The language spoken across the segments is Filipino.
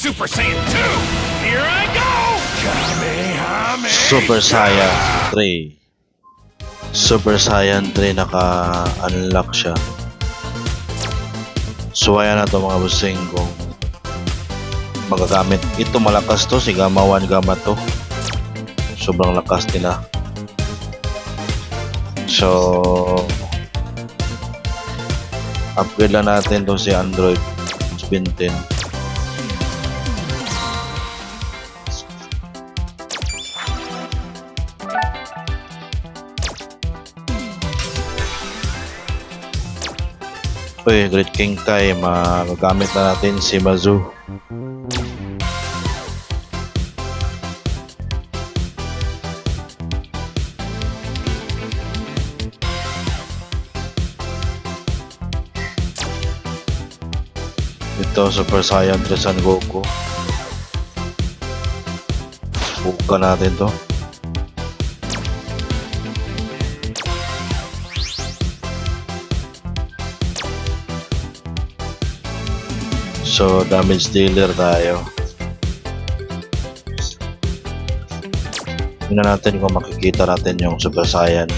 Super Saiyan 2! Here I go! Kamehameha! Super Saiyan 3. Super Saiyan 3 naka-unlock siya. So ayan na to mga busing kung magagamit. Ito malakas to, si Gamma 1, Gamma 2. Sobrang lakas nila. So upgrade lang natin to si Android 17. Uy, Great King Kai, magagamit na natin si Mazu. Ito, Super Saiyan 3 Son Goku. Subukan natin to. So, damage dealer tayo. Tingnan natin kung makikita natin yung Super Saiyan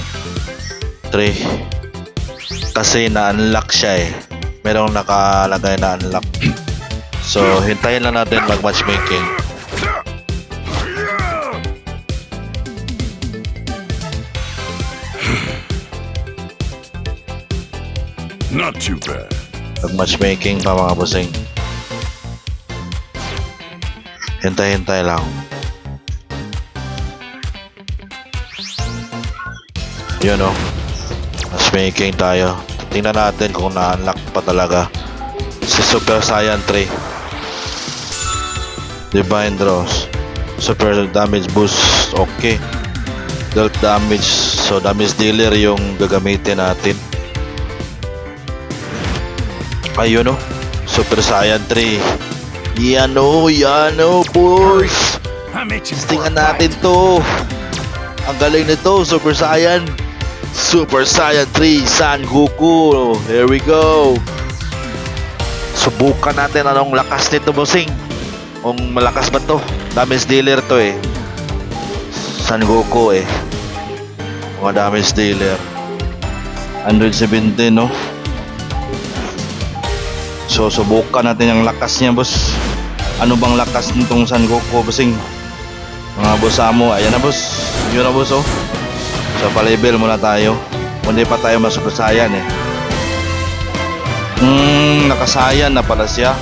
3. Kasi na-unlock siya eh. Merong nakalagay na unlock. So, hintayin lang natin mag-matchmaking. Not too bad. Mag-matchmaking pa mga busing. Hintay-hintay lang. Yun o. Matchmaking tayo. Tingnan natin kung na-unlock pa talaga si Super Saiyan 3. Divine Draws. Super damage boost. Okay. Dealt damage. So damage dealer yung gagamitin natin. Ayun o. Super Saiyan 3. Yan o boys. Tingnan natin to. Ang galing nito, Super Saiyan. Super Saiyan 3 Son Goku. Here we go. Subukan natin anong lakas nito, bossing. Kung malakas ba to. Damage dealer to eh. Son Goku eh. Mga damage dealer. 117 no. So subukan natin yung lakas niya, boss. Ano bang lakas nitong Son Goku, bossing? Mga boss mo, ayan na boss. Yun na boss oh. So pa-level muna tayo. Hindi pa tayo ma-Super Saiyan eh. Naka-Saiyan na pala siya.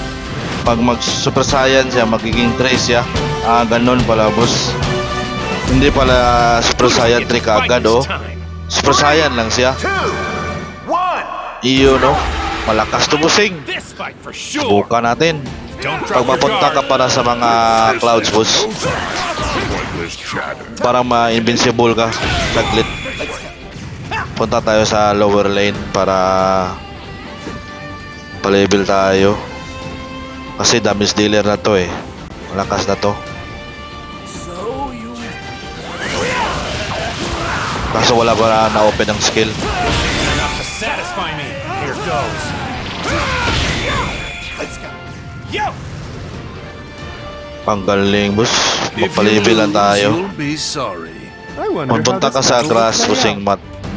Pag mag-Super Saiyan siya, magiging 3 siya. Ganon pala boss. Hindi pala Super Saiyan 3 kaagad oh. Super Saiyan lang siya. Iyo no. Malakas to, bossing. Subukan natin. Pag mapunta ka para sa mga clouds, boss, para ma-invincible ka saglit, punta tayo sa lower lane para pa-level tayo. Kasi damage dealer na to eh. Malakas na to. Kaso wala pa na-open ang skill. Panggaling boss. Magpa-level lang tayo. Magpunta ka sa grass, bossing,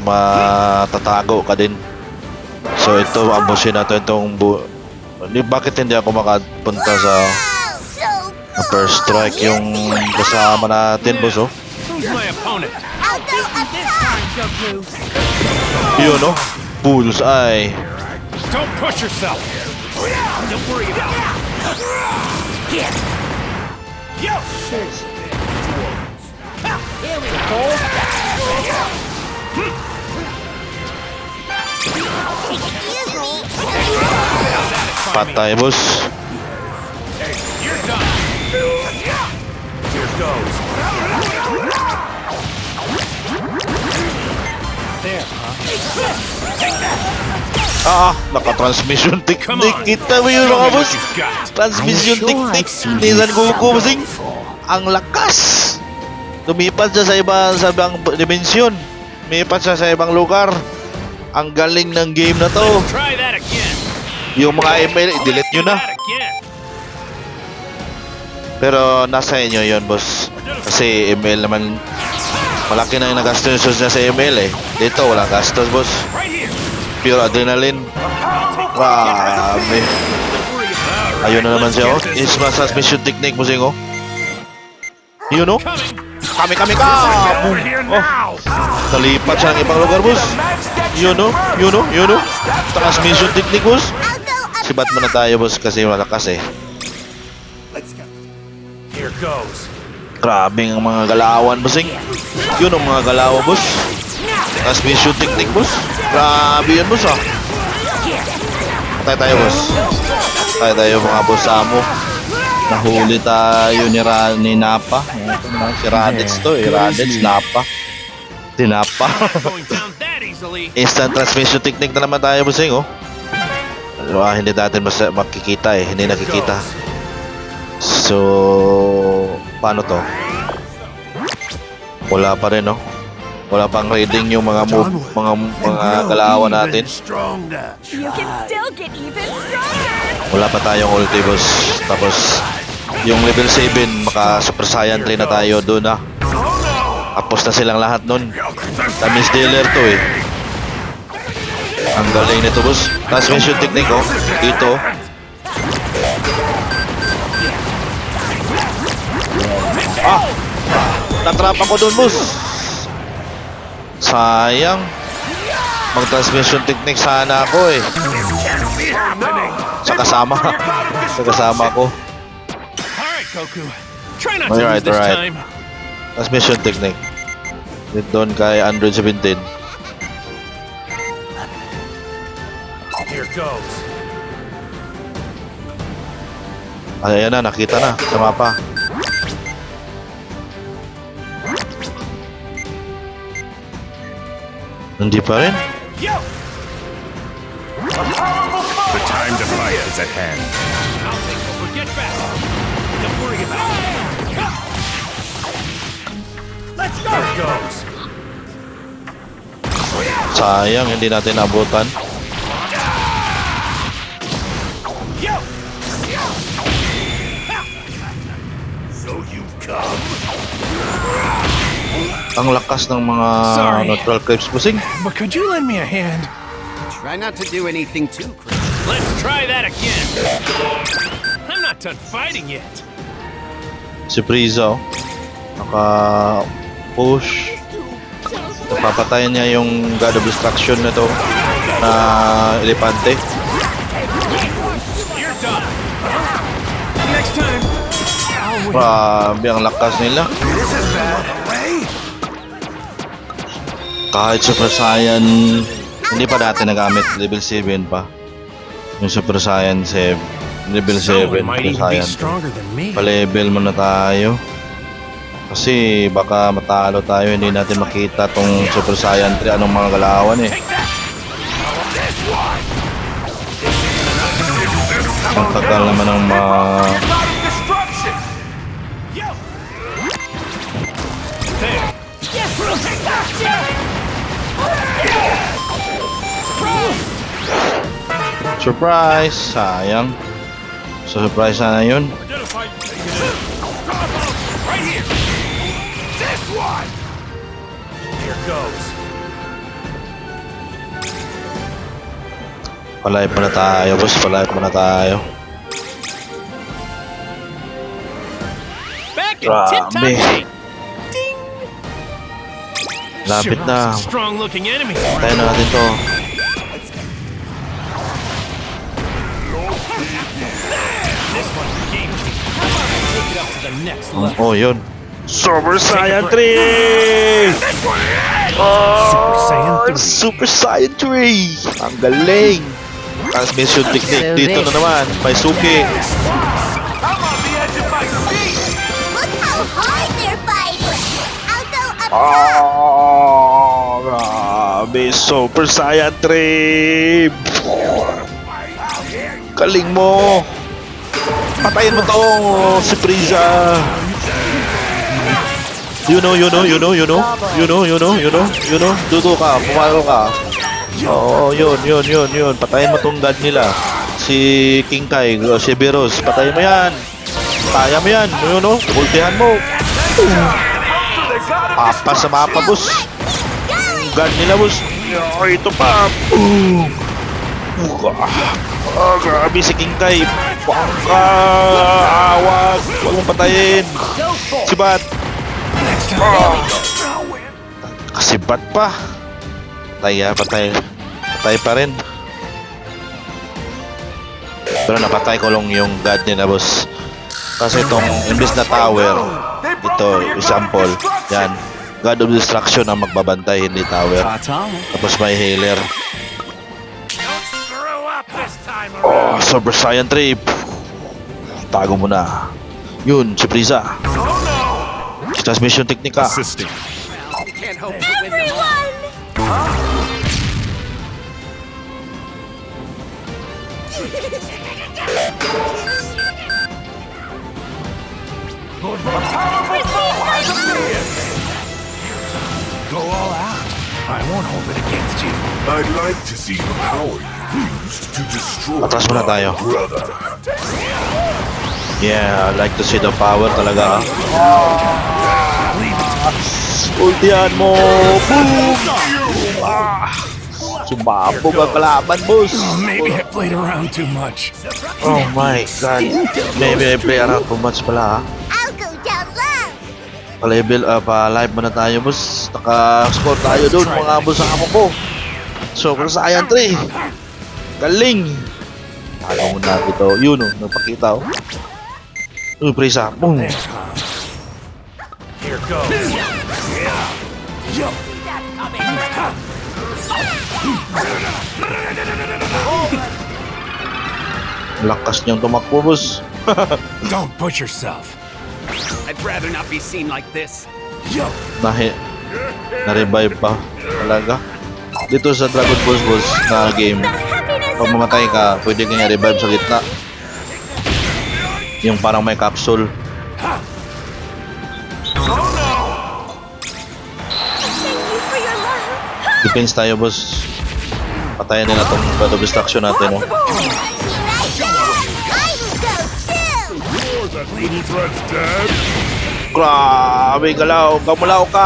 matatago ka din. So ito, ambusin natin itong bakit hindi ako makapunta sa first strike yung kasama natin, boss oh. Yun oh. Bullseye. Don't push yourself. Don't worry about it. Yo! Here we go. Patay, boss. You're done. Here goes. There, huh? Naka-transmission technique. Kita mo yun mga boss. Transmission technique ni Son Goku, bossing. Ang lakas. Lumipat siya sa ibang dimensyon. Lumipat siya sa ibang lugar. Ang galing ng game na to. Try that again. Yung mga email, i-delete nyo na. Pero nasa inyo yon boss. Kasi ML naman, malaki na yung nagastos niya sa ML eh. Dito wala gastos boss. Right here. Pure adrenaline. Grabe. Ayun na naman siya oh. Is transmission technique mo sing oh. Yun oh. Kami ka! Over here Oh, now. nalipat siya ng ibang lugar boss. Yun oh. Transmission technique boss. Sibat mo na tayo boss kasi malakas eh. Here goes. Grabe ang mga galawan bossing. Yun ang mga galawan boss. Transmission technique boss. Grabe yun boss ah. Patay tayo boss. Patay tayo mga boss amo. Nahuli tayo ni Napa. Si Raditz to eh. Raditz, Napa. Tinapa. Going down that easily. Instant transmission technique na naman tayo bossing oh. Hindi natin makikita eh. Hindi nakikita. So, paano to? Wala pa rin, no? Wala pang reading yung mga galawan natin. You can still get even stronger. Wala pa tayong ulti, boss. Tapos, yung level 7, maka Super Saiyan 3 na tayo doon, ah. Tapos na silang lahat nun. Tamis dealer to, eh. Ang galing nito, boss. Transmission technique, oh. Dito. Natrap ako doon, boss. Sayang. Mag-transmission technique sana ako eh. Sa kasama ko. Alright, Goku. Try not to lose this time. Transmission technique. Dito doon kay Android 17. Here goes. Ayan na, nakita na sa mapa. Hindi pa rin. Yo! The time to fight is at hand. I'll take over. Get back. Don't worry about it. Let's go. Here goes. Sayang, hindi natin nabutan. Yo! So you've come. Ang lakas ng mga Sorry. neutral creeps busing. But could you lend me a hand? Try not to do anything too crazy. Let's try that again. I'm not done fighting yet. Si Frieza, oh. Naka-push. Napapatayan niya yung God of Destruction na to na elepante. You're done. Next time. I'll win. Grabe ang lakas nila. Kahit Super Saiyan, hindi pa dati nagamit, level 7 pa. Yung Super Saiyan 7, level 7, Someone might Super even be Saiyan. stronger than me. Pa-level muna tayo. Kasi baka matalo tayo, hindi natin makita tong Super Saiyan 3, anong mga galawan eh. Take that. Ang tagal naman ng mga... Yo! There. Surprise! Sayang. So surprise na yun. Identify. Right here. This one. Here goes. Palive muna tayo, boss. Palive muna tayo. Back in Grabe. tip-top shape. Ding. Lapit na. Strong-looking enemy. Tayo na natin to. This one's a game changer. How about I take it up to the next level? Oh, yun. Super Saiyan 3! Saiyan 3. Super Saiyan 3! Ang galing! Transmission technique. Dito na naman. May suki. Look how hard they're fighting. I'll go up Oh, grabe. Super Saiyan 3! Galing mo! Patayin mo to, si Frieza! You know. Duto ka, pumalo ka. Oo, yun. Patayin mo tong god nila. Si King Kai, si Beerus. Patayin mo yan. Kaya mo yan. Yun o. Ultihan mo. Papa sa mapa, boss. God nila, boss. Oh, ito pa. Grabe si King Kai. Bangka. Awag. Huwag mong patayin. Si Bat. Kasi Bat pa. Patay. Patay pa rin. Pero napatay ko lang yung God nila, boss. Kasi itong imbis na tower, ito, example, yan. God of Destruction ang magbabantay, hindi tower. Tapos may healer. Oh, Super Saiyan 3. Tago mo na. Yun, si Frieza. Transmission Technica. Assisting. You can't hope to win them all. Everyone! Go all out. I won't hold it against you. I'd like to see the power you used to destroy Atras muna tayo. my brother. Yeah, I like to see the power talaga. Ultihan mo! Boom! Sumabog ang kalaban, boss! Maybe I played around too much. Oh my god. Maybe I play around too much pala, ha? I'll go down low! Pa-level, pa-live muna tayo, boss. Naka-score tayo doon, mga boss ang amo ko. Super Saiyan 3. Galing! Tago mo na ito. Yun, oh, nagpakita, oh. Uy, Frieza. Boom! Here goes. Lakas niyang tumakbo, boss. Don't push yourself. I'd rather not be seen like this. Na-revive pa talaga. Dito sa Dragon Ball boss na game, pag mamatay ka, pwede kang i-revive sa gitna. Yung parang may capsule. Thank you for your love! Defense tayo, boss. Patayan nila tong God of Destruction natin, oh. Right there! I will go too! You're the little threat, Dad. Grabe, galaw. Kamulaw ka.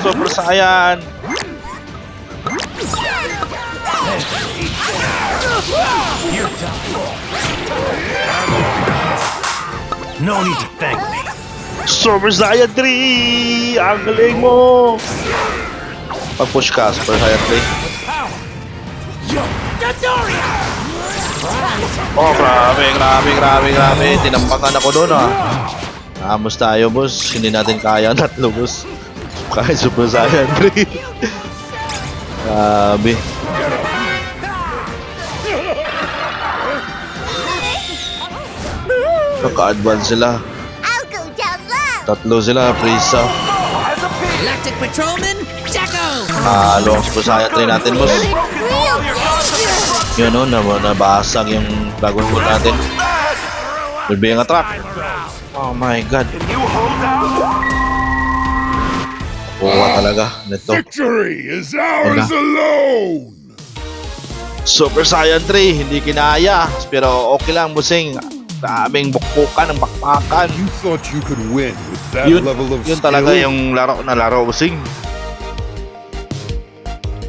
Super Saiyan. You're done. No need to thank me. Super Saiyan 3. Ang galing mo. Pag-push ka, Super Saiyan 3. Oh, grabe. Tinampakan ako doon, ah. Amos tayo, boss. Hindi natin kaya ang tatlo, boss. Kahit Super Saiyan 3. Grabe. Naka-advance sila. I'll go down low! Tatlo sila, Frieza. Galactic Patrolman, Jacko! Halo ang Super Saiyan 3 natin, boss. Real dangerous! Yun, oh, nabasag yung Dragon Ball natin. Will be ang attack. Oh my god. Buwa talaga nito. Victory is ours alone. Super Saiyan 3, hindi kinaya. Pero okay lang, busing. Daming bukbukan ng bakbakan. You thought you could win with that Yun, level of yun skill? talaga yung laro na laro, busing.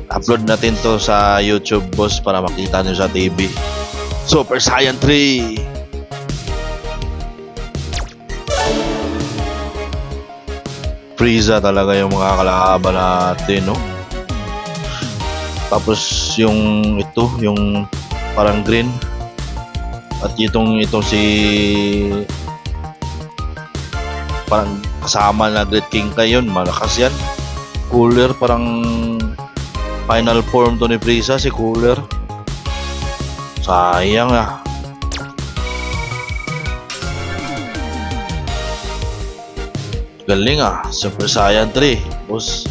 Upload natin to sa YouTube, boss, para makita nyo sa TV. Super Saiyan 3. Frieza talaga yung mga kalaban natin, no? Tapos yung ito, yung parang green. At itong si parang kasama na Great King Kai yun, malakas yan. Cooler, parang final form to ni Frieza, si Cooler. Sayang, ah. Galing, ah. Super Saiyan 3, boss.